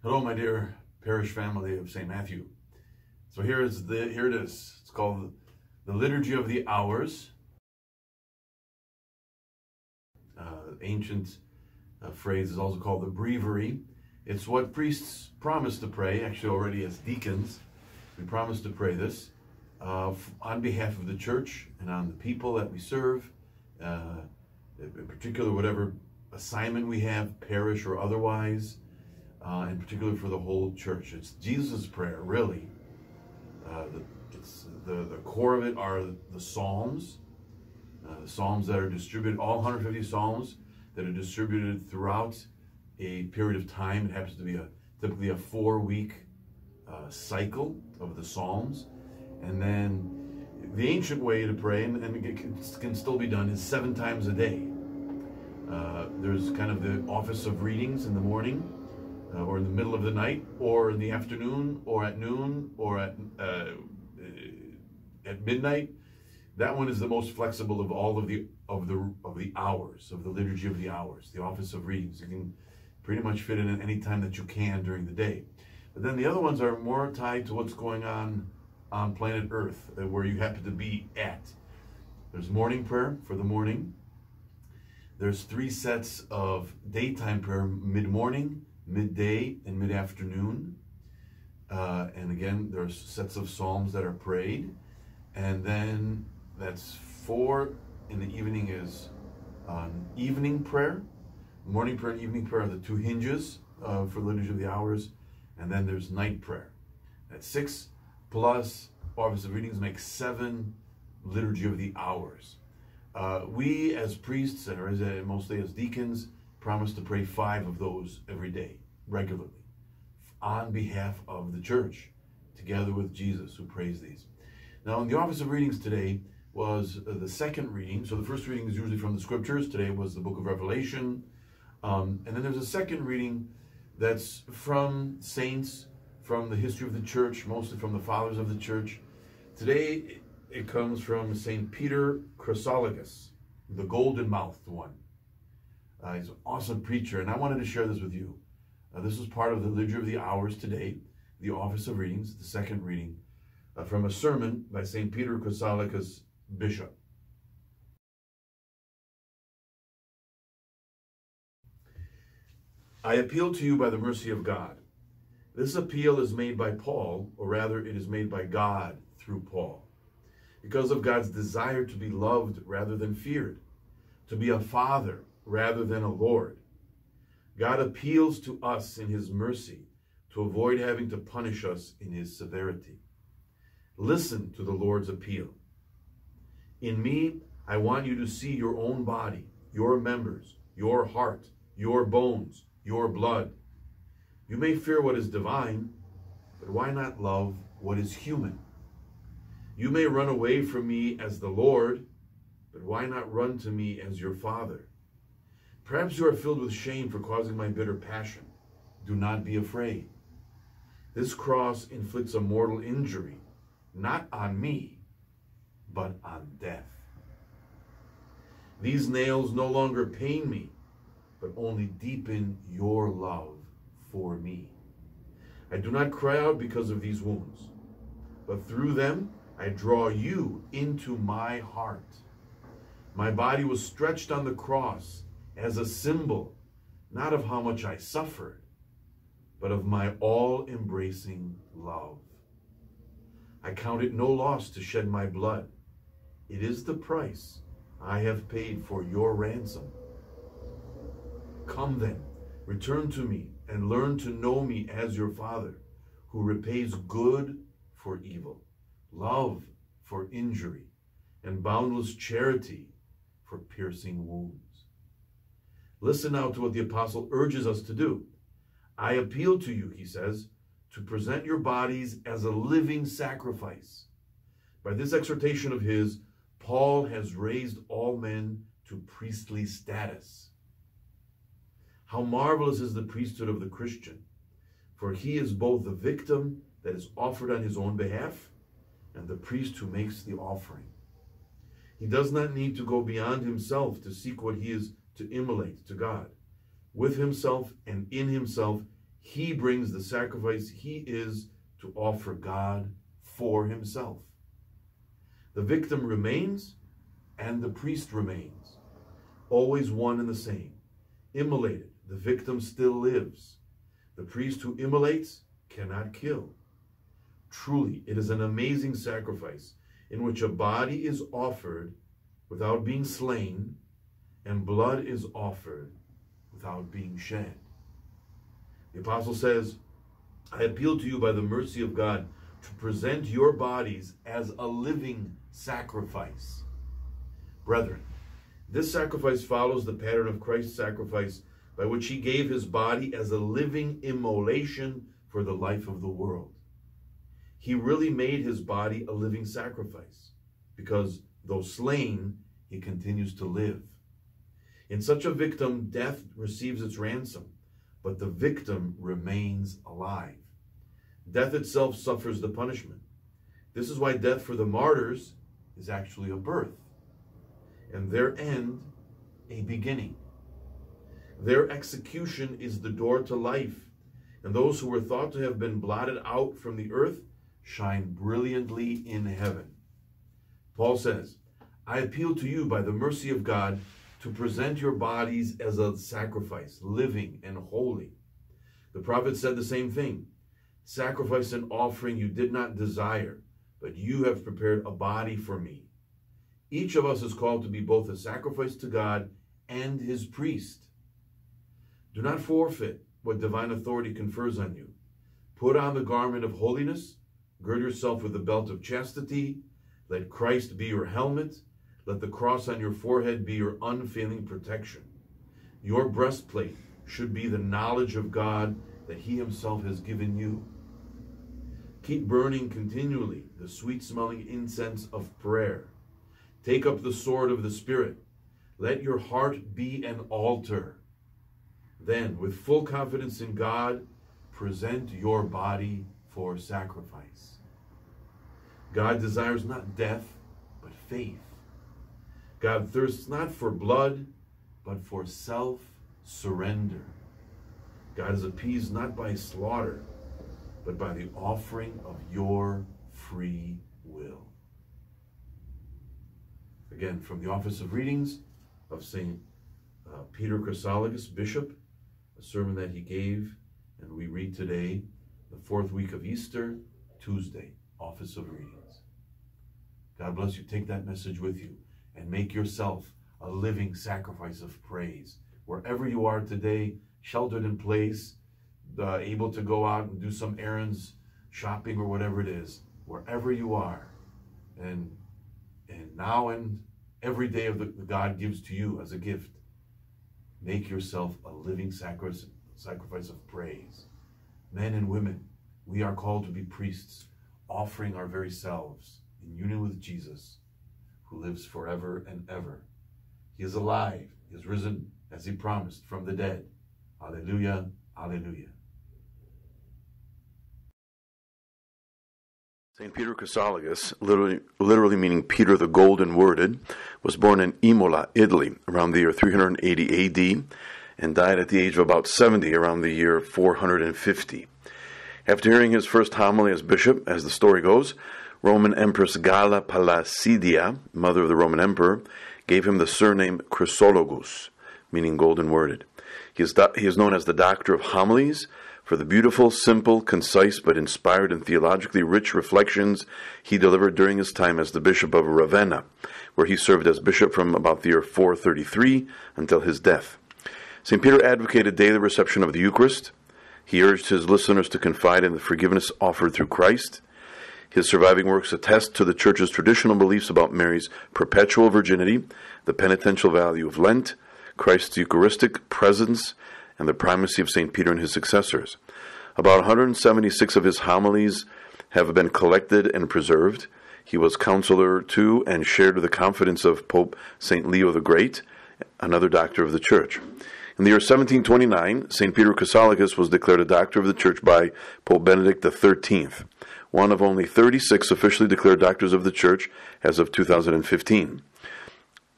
Hello, my dear parish family of St. Matthew. So here it is. It's called the Liturgy of the Hours. Ancient phrase is also called the Breviary. It's what priests promise to pray, actually already as deacons. We promise to pray this on behalf of the church and on the people that we serve, in particular whatever assignment we have, parish or otherwise, in particular for the whole church. It's Jesus' prayer, really. The core of it are the Psalms that are distributed, all 150 Psalms that are distributed throughout a period of time. It happens to be typically a 4-week cycle of the Psalms. And then the ancient way to pray, and it can still be done, is 7 times a day. There's kind of the office of readings in the morning, or in the middle of the night, or in the afternoon, or at noon, or at midnight. That one is the most flexible of all of the hours of the Liturgy of the Hours, the office of readings. You can pretty much fit in at any time that you can during the day. But then the other ones are more tied to what's going on planet Earth, where you happen to be at. There's morning prayer for the morning. There's 3 sets of daytime prayer, mid-morning, midday, and mid-afternoon. And again, there's sets of psalms that are prayed. And then that's 4 in the evening is evening prayer. Morning prayer and evening prayer are the 2 hinges for Liturgy of the Hours. And then there's night prayer. That's 6 plus office of readings make 7 Liturgy of the Hours. We as priests, and mostly as deacons, promise to pray 5 of those every day, regularly, on behalf of the church, together with Jesus, who prays these. Now, in the office of readings today was the second reading. So the first reading is usually from the scriptures. Today was the book of Revelation. And then there's a second reading that's from saints, from the history of the church, mostly from the fathers of the church. Today, it comes from St. Peter Chrysologus, the golden-mouthed one. He's an awesome preacher, and I wanted to share this with you. This was part of the Liturgy of the Hours today, the Office of Readings, the second reading, from a sermon by St. Peter Chrysologus, Bishop. I appeal to you by the mercy of God. This appeal is made by Paul, or rather it is made by God through Paul, because of God's desire to be loved rather than feared, to be a father rather than a lord. God appeals to us in his mercy to avoid having to punish us in his severity. Listen to the Lord's appeal. In me, I want you to see your own body, your members, your heart, your bones, your blood. You may fear what is divine, but why not love what is human? You may run away from me as the Lord, but why not run to me as your Father? Perhaps you are filled with shame for causing my bitter passion. Do not be afraid. This cross inflicts a mortal injury, not on me, but on death. These nails no longer pain me, but only deepen your love for me. I do not cry out because of these wounds, but through them I draw you into my heart. My body was stretched on the cross as a symbol, not of how much I suffered, but of my all-embracing love. I count it no loss to shed my blood. It is the price I have paid for your ransom. Come then, return to me, and learn to know me as your Father, who repays good for evil, love for injury, and boundless charity for piercing wounds. Listen now to what the apostle urges us to do. I appeal to you, he says, to present your bodies as a living sacrifice. By this exhortation of his, Paul has raised all men to priestly status. How marvelous is the priesthood of the Christian, for he is both the victim that is offered on his own behalf and the priest who makes the offering. He does not need to go beyond himself to seek what he is to immolate to God. With himself and in himself, He brings the sacrifice he is to offer God for himself. The victim remains and the priest remains, always one and the same. Immolated, the victim still lives. The priest who immolates cannot kill. Truly, it is an amazing sacrifice in which a body is offered without being slain and blood is offered without being shed. The apostle says, I appeal to you by the mercy of God to present your bodies as a living sacrifice. Brethren, this sacrifice follows the pattern of Christ's sacrifice by which he gave his body as a living immolation for the life of the world. He really made his body a living sacrifice because, though slain, he continues to live. In such a victim, death receives its ransom, but the victim remains alive. Death itself suffers the punishment. This is why death for the martyrs is actually a birth, and their end a beginning. Their execution is the door to life, and those who were thought to have been blotted out from the earth shine brilliantly in heaven. Paul says, I appeal to you by the mercy of God to present your bodies as a sacrifice, living and holy. The prophet said the same thing. Sacrifice and offering you did not desire, but you have prepared a body for me. Each of us is called to be both a sacrifice to God and his priest. Do not forfeit what divine authority confers on you. Put on the garment of holiness, gird yourself with the belt of chastity, let Christ be your helmet, let the cross on your forehead be your unfailing protection. Your breastplate should be the knowledge of God that he himself has given you. Keep burning continually the sweet-smelling incense of prayer. Take up the sword of the Spirit. Let your heart be an altar. Then, with full confidence in God, present your body for sacrifice. God desires not death, but faith. God thirsts not for blood, but for self-surrender. God is appeased not by slaughter, but by the offering of your free will. Again, from the Office of Readings of St. Peter Chrysologus, Bishop, a sermon that he gave, and we read today, the fourth week of Easter, Tuesday, Office of Readings. God bless you. Take that message with you and make yourself a living sacrifice of praise. Wherever you are today, sheltered in place, able to go out and do some errands, shopping or whatever it is, wherever you are, and now and every day of the God gives to you as a gift, make yourself a living sacrifice of praise. Men and women, we are called to be priests, offering our very selves in union with Jesus, who lives forever and ever. He is alive. He is risen, as he promised, from the dead. Alleluia, alleluia. St. Peter Chrysologus, literally meaning Peter the Golden Worded, was born in Imola, Italy, around the year 380 AD, and died at the age of about 70, around the year 450. After hearing his first homily as bishop, as the story goes, Roman Empress Galla Placidia, mother of the Roman Emperor, gave him the surname Chrysologus, meaning golden worded. He is known as the Doctor of Homilies for the beautiful, simple, concise, but inspired and theologically rich reflections he delivered during his time as the Bishop of Ravenna, where he served as bishop from about the year 433 until his death. St. Peter advocated daily reception of the Eucharist. He urged his listeners to confide in the forgiveness offered through Christ. His surviving works attest to the Church's traditional beliefs about Mary's perpetual virginity, the penitential value of Lent, Christ's Eucharistic presence, and the primacy of St. Peter and his successors. About 176 of his homilies have been collected and preserved. He was counselor to and shared the confidence of Pope St. Leo the Great, another doctor of the Church. In the year 1729, St. Peter Chrysologus was declared a doctor of the Church by Pope Benedict XIII, one of only 36 officially declared doctors of the Church as of 2015.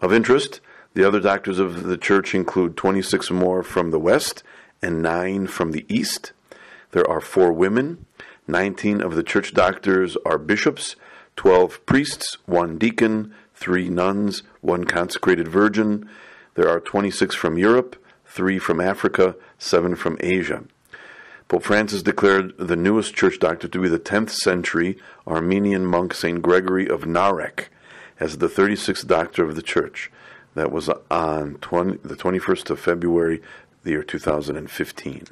Of interest, the other doctors of the Church include 26 more from the West and 9 from the East. there are 4 women. 19 of the church doctors are bishops, 12 priests, 1 deacon, 3 nuns, 1 consecrated virgin. There are 26 from Europe, 3 from Africa, 7 from Asia. Pope Francis declared the newest church doctor to be the 10th century Armenian monk St. Gregory of Narek as the 36th doctor of the church. That was on the 21st of February, the year 2015.